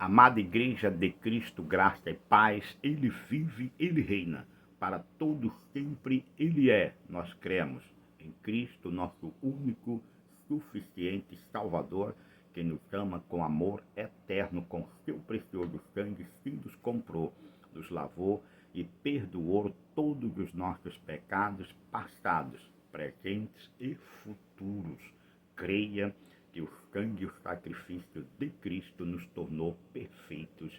Amada Igreja de Cristo, graça e paz, Ele vive, Ele reina. Para todos sempre Ele é, nós cremos. Em Cristo, nosso único, suficiente Salvador, que nos ama com amor eterno, com seu precioso sangue, se nos comprou, nos lavou e perdoou todos os nossos pecados passados, presentes e futuros. Creia que o sangue e o sacrifício de Cristo nos tornou perfeitos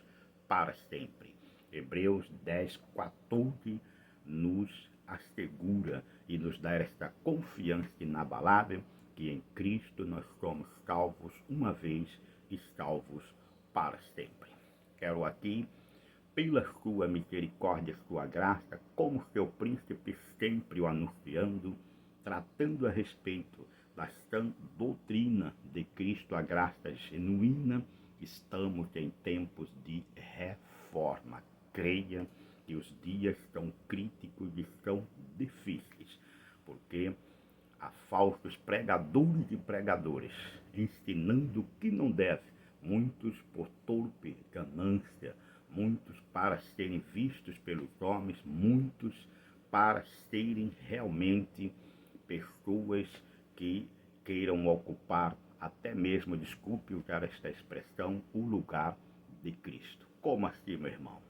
para sempre. Hebreus 10:14 nos assegura e nos dá esta confiança inabalável que em Cristo nós somos salvos uma vez e salvos para sempre. Quero aqui, pela sua misericórdia e sua graça, como seu príncipe sempre o anunciando, tratando a respeito da sã doutrina de Cristo, a graça genuína, estamos em tempos de reforma. Creia que os dias são críticos e são difíceis, porque há falsos pregadores e pregadores ensinando o que não deve, muitos por torpe ganância, muitos para serem vistos pelos homens, muitos para serem realmente pessoas que queiram ocupar, até mesmo, desculpe usar esta expressão, o lugar de Cristo. Como assim, meu irmão?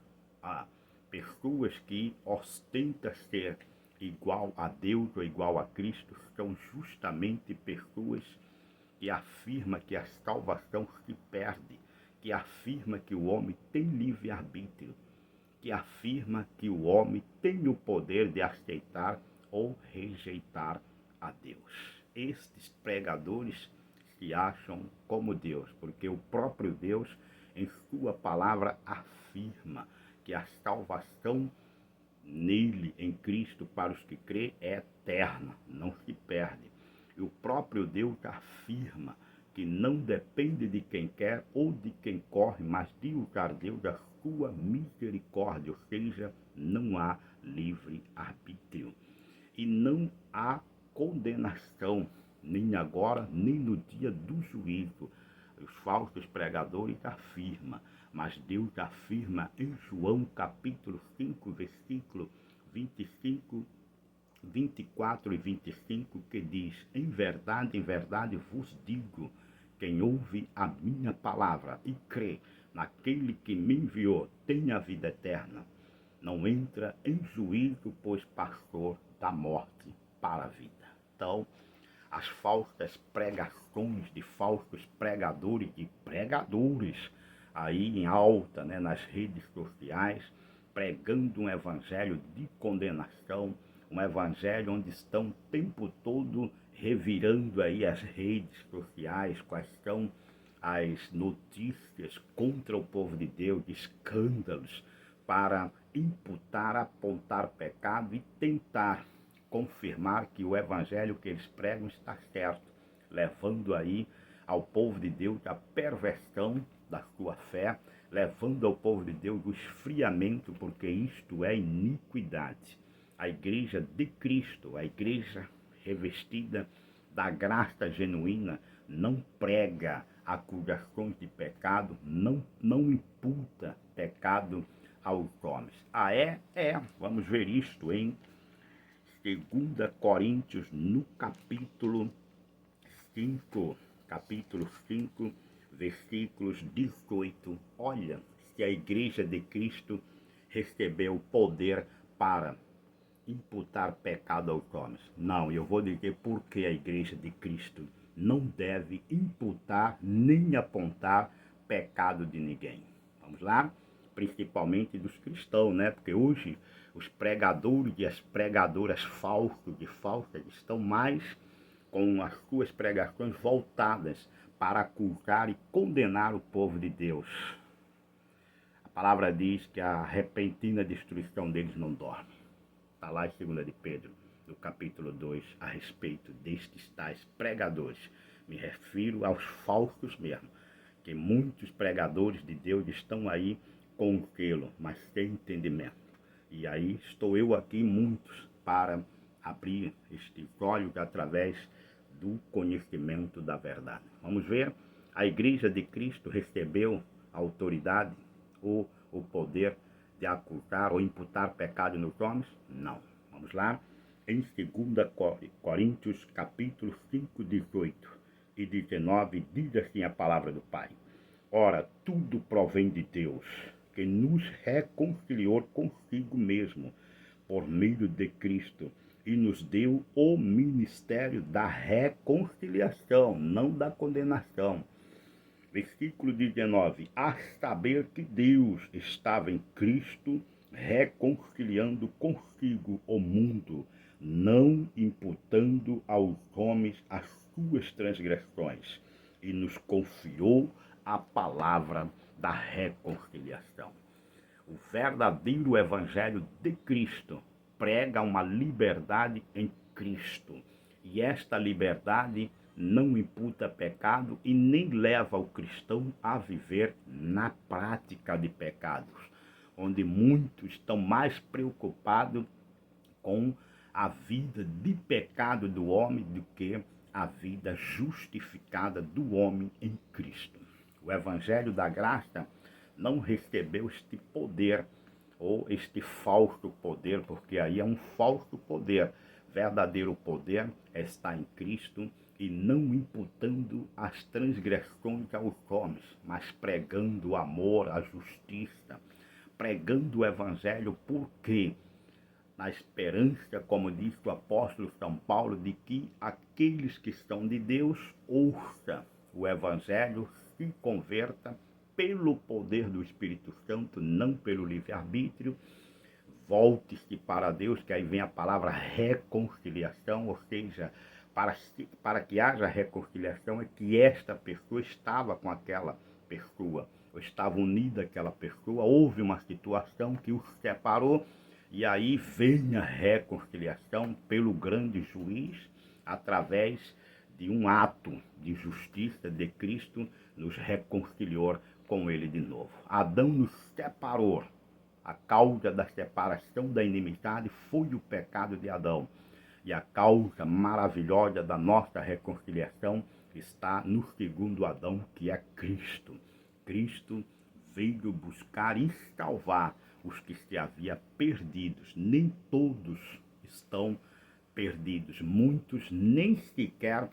Há pessoas que ostentam ser igual a Deus ou igual a Cristo, são justamente pessoas que afirmam que a salvação se perde, que afirma que o homem tem livre-arbítrio, que afirma que o homem tem o poder de aceitar ou rejeitar a Deus. Estes pregadores se acham como Deus, porque o próprio Deus, em sua palavra, afirma que a salvação nele, em Cristo, para os que crê, é eterna, não se perde. E o próprio Deus afirma que não depende de quem quer ou de quem corre, mas de usar Deus a sua misericórdia, ou seja, não há livre-arbítrio. E não há condenação, nem agora, nem no dia do juízo. Os falsos pregadores afirmam, mas Deus afirma em João capítulo 5, versículo 25, 24 e 25, que diz: em verdade vos digo, quem ouve a minha palavra e crê naquele que me enviou tem a vida eterna. Não entra em juízo, pois passou da morte para a vida. Então, as falsas pregações de falsos pregadores e pregadores aí em alta, né, nas redes sociais, pregando um evangelho de condenação, um evangelho onde estão o tempo todo revirando aí as redes sociais, quais são as notícias contra o povo de Deus, escândalos, para imputar, apontar pecado e tentar confirmar que o evangelho que eles pregam está certo, levando aí ao povo de Deus a perversão da sua fé, levando ao povo de Deus o esfriamento, porque isto é iniquidade. A igreja de Cristo, a igreja revestida da graça genuína, não prega acusações de pecado, não imputa pecado aos homens. Vamos ver isto em 2 Coríntios, no capítulo 5, versículos 18. Olha, se a igreja de Cristo recebeu poder para imputar pecado aos homens. Não, eu vou dizer por que a igreja de Cristo não deve imputar nem apontar pecado de ninguém. Vamos lá? Principalmente dos cristãos, né? Porque hoje os pregadores e as pregadoras falsos e falsas estão mais com as suas pregações voltadas para acusar e condenar o povo de Deus. A palavra diz que a repentina destruição deles não dorme. Está lá em 2 de Pedro, no capítulo 2, a respeito destes tais pregadores. Me refiro aos falsos mesmo, que muitos pregadores de Deus estão aí com o selo, mas sem entendimento. E aí estou eu aqui, muitos, para abrir estes olhos através do conhecimento da verdade. Vamos ver, a igreja de Cristo recebeu a autoridade ou o poder de acusar ou imputar pecado nos homens? Não. Vamos lá. Em 2 Coríntios, capítulo 5, 18 e 19, diz assim a palavra do Pai. Ora, tudo provém de Deus, que nos reconciliou consigo mesmo, por meio de Cristo, e nos deu o ministério da reconciliação, não da condenação. Versículo 19, a saber que Deus estava em Cristo, reconciliando consigo o mundo, não imputando aos homens as suas transgressões, e nos confiou a palavra da reconciliação. O verdadeiro evangelho de Cristo prega uma liberdade em Cristo. E esta liberdade não imputa pecado e nem leva o cristão a viver na prática de pecados, onde muitos estão mais preocupados com a vida de pecado do homem do que a vida justificada do homem em Cristo. O evangelho da graça não recebeu este poder ou este falso poder, porque aí é um falso poder. Verdadeiro poder está em Cristo e não imputando as transgressões aos homens, mas pregando o amor, a justiça, pregando o evangelho, porque na esperança, como diz o apóstolo São Paulo, de que aqueles que são de Deus ouçam o evangelho, se converta pelo poder do Espírito Santo, não pelo livre-arbítrio, volte-se para Deus, que aí vem a palavra reconciliação, ou seja, para que haja reconciliação é que esta pessoa estava com aquela pessoa, ou estava unida àquela pessoa, houve uma situação que os separou, e aí vem a reconciliação pelo grande juiz, através de um ato de justiça de Cristo, nos reconciliou com ele de novo. Adão nos separou. A causa da separação da inimizade foi o pecado de Adão. E a causa maravilhosa da nossa reconciliação está no segundo Adão, que é Cristo. Cristo veio buscar e salvar os que se haviam perdidos. Nem todos estão perdidos. Muitos nem sequer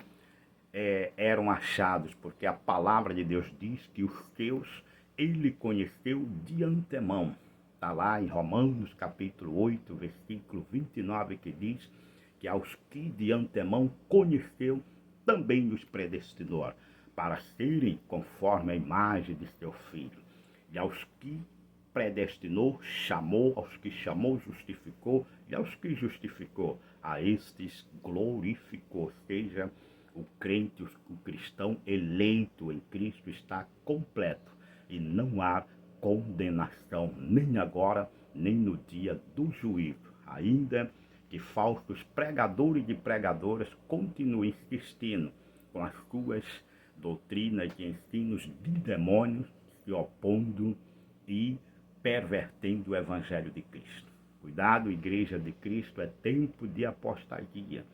eram achados, porque a palavra de Deus diz que os seus ele conheceu de antemão. Está lá em Romanos capítulo 8, versículo 29, que diz que aos que de antemão conheceu, também os predestinou, para serem conforme a imagem de seu Filho. E aos que predestinou, chamou, aos que chamou, justificou, e aos que justificou, a estes glorificou. Ou seja, o crente, o cristão eleito em Cristo está completo e não há condenação, nem agora, nem no dia do juízo. Ainda que falsos pregadores e pregadoras continuem insistindo com as suas doutrinas e ensinos de demônios, se opondo e pervertendo o evangelho de Cristo. Cuidado, igreja de Cristo, é tempo de apostasia.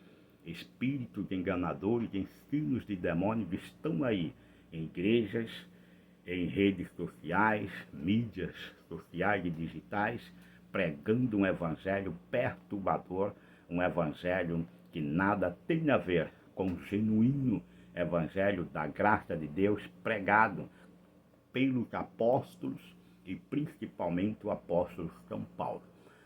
Espíritos enganadores e ensinos de demônios estão aí em igrejas, em redes sociais, mídias sociais e digitais, pregando um evangelho perturbador, um evangelho que nada tem a ver com o genuíno evangelho da graça de Deus pregado pelos apóstolos e principalmente o apóstolo São Paulo.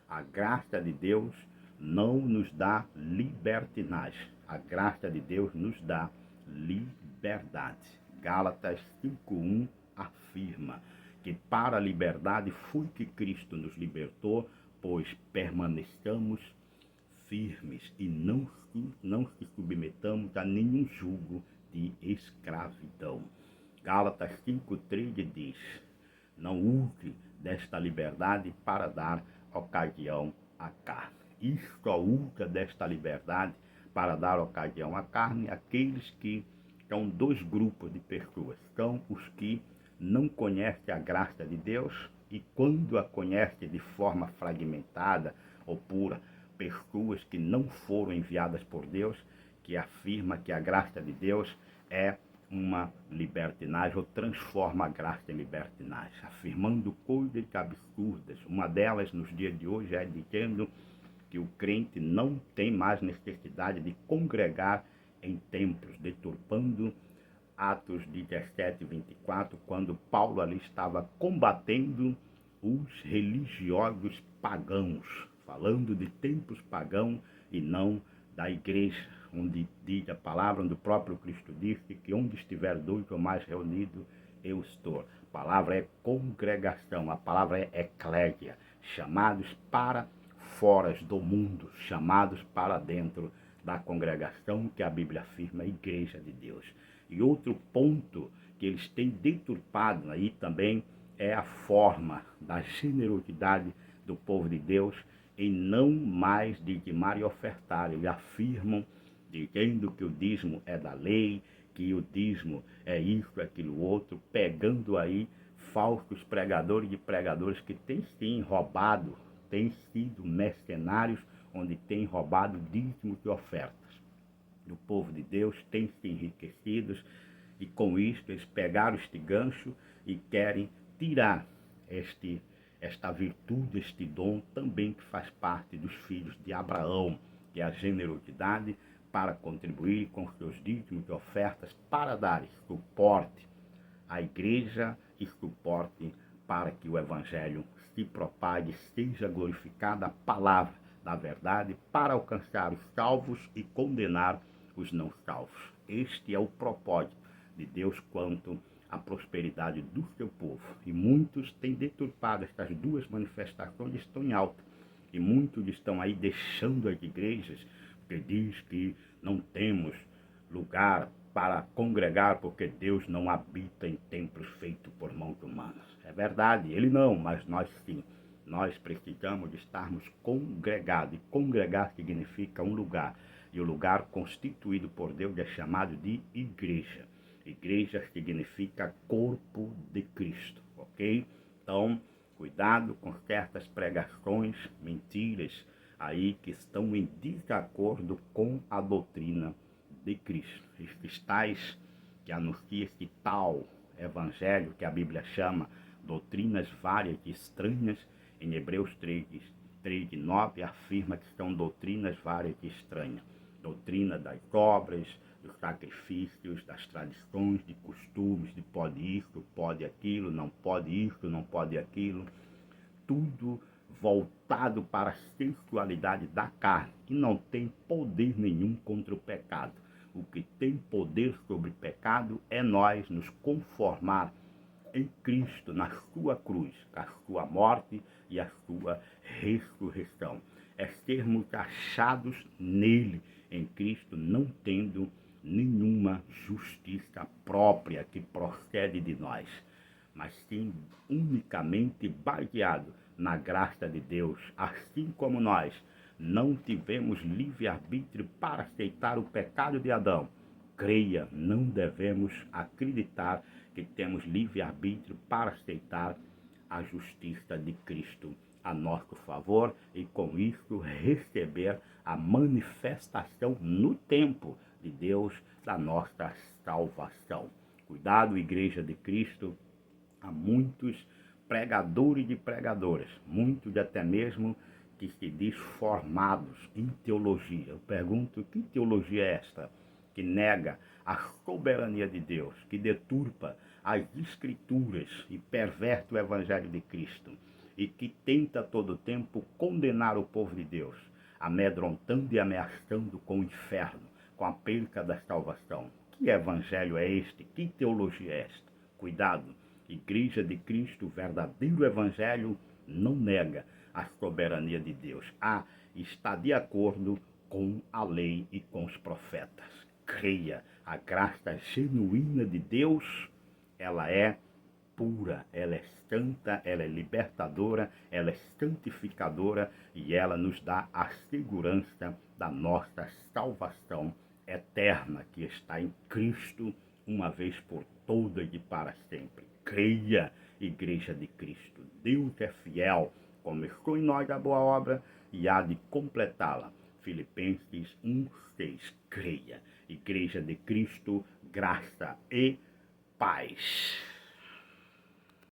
A graça de Deus não nos dá libertinagem. A graça de Deus nos dá liberdade. Gálatas 5:1 afirma que para a liberdade foi que Cristo nos libertou, pois permaneçamos firmes e não se submetamos a nenhum jugo de escravidão. Gálatas 5:13 diz: não use desta liberdade para dar ocasião à carne. E só usa desta liberdade para dar ocasião à carne aqueles que são dois grupos de pessoas. São os que não conhecem a graça de Deus e quando a conhecem de forma fragmentada ou pura, pessoas que não foram enviadas por Deus, que afirma que a graça de Deus é uma libertinagem, ou transforma a graça em libertinagem, afirmando coisas absurdas. Uma delas, nos dias de hoje, é dizendo que o crente não tem mais necessidade de congregar em templos, deturpando Atos 17 e 24, quando Paulo ali estava combatendo os religiosos pagãos, falando de templos pagãos e não da igreja, onde diz a palavra, onde o próprio Cristo disse que onde estiver dois ou mais reunidos, eu estou. A palavra é congregação, a palavra é eclésia, chamados para fora do mundo, chamados para dentro da congregação, que a Bíblia afirma, a igreja de Deus. E outro ponto que eles têm deturpado aí também é a forma da generosidade do povo de Deus em não mais dizimar e ofertar. Eles afirmam, dizendo que o dízimo é da lei, que o dízimo é isso, aquilo outro, pegando aí falsos pregadores e pregadores que têm sim roubado, têm sido mercenários, onde têm roubado dízimos e ofertas do povo de Deus, têm se enriquecidos, e com isto eles pegaram este gancho e querem tirar esta virtude, este dom também que faz parte dos filhos de Abraão, que é a generosidade, para contribuir com seus dízimos e ofertas, para dar suporte à igreja e suporte para que o evangelho se propague, seja glorificada a palavra da verdade, para alcançar os salvos e condenar os não salvos. Este é o propósito de Deus quanto à prosperidade do seu povo. E muitos têm deturpado estas duas manifestações, estão em alta. E muitos estão aí deixando as igrejas, porque diz que não temos lugar para congregar, porque Deus não habita em templos feitos por mãos humanas. É verdade, Ele não, mas nós sim. Nós precisamos de estarmos congregados. E congregar significa um lugar. E o lugar constituído por Deus é chamado de igreja. Igreja significa corpo de Cristo, ok? Então, cuidado com certas pregações, mentiras aí que estão em desacordo com a doutrina de Cristo. Estes tais que anunciam esse tal evangelho que a Bíblia chama doutrinas várias e estranhas, em Hebreus 3 e 9 afirma que são doutrinas várias e estranhas. Doutrina das obras, dos sacrifícios, das tradições, de costumes, de pode isso, pode aquilo, não pode isso, não pode aquilo. Tudo voltado para a sensualidade da carne, que não tem poder nenhum contra o pecado. O que tem poder sobre o pecado é nós nos conformar em Cristo, na sua cruz, a sua morte e a sua ressurreição. É sermos achados nele, em Cristo, não tendo nenhuma justiça própria que procede de nós, mas sim unicamente baseado na graça de Deus, assim como nós não tivemos livre-arbítrio para aceitar o pecado de Adão. Creia, não devemos acreditar que temos livre-arbítrio para aceitar a justiça de Cristo a nosso favor e com isso receber a manifestação no tempo de Deus da nossa salvação. Cuidado, Igreja de Cristo, há muitos pregadores e pregadoras, muitos até mesmo que se diz formados em teologia. Eu pergunto, que teologia é esta? Que nega a soberania de Deus, que deturpa as escrituras e perverte o evangelho de Cristo, e que tenta a todo tempo condenar o povo de Deus, amedrontando e ameaçando com o inferno, com a perca da salvação. Que evangelho é este? Que teologia é esta? Cuidado, Igreja de Cristo, o verdadeiro evangelho não nega a soberania de Deus. Está de acordo com a lei e com os profetas. Creia, a graça genuína de Deus, ela é pura, ela é santa, ela é libertadora, ela é santificadora e ela nos dá a segurança da nossa salvação eterna que está em Cristo, uma vez por todas e para sempre. Creia, Igreja de Cristo. Deus é fiel, começou em nós a boa obra e há de completá-la. Filipenses 1:6. Creia. Igreja de Cristo, graça e paz.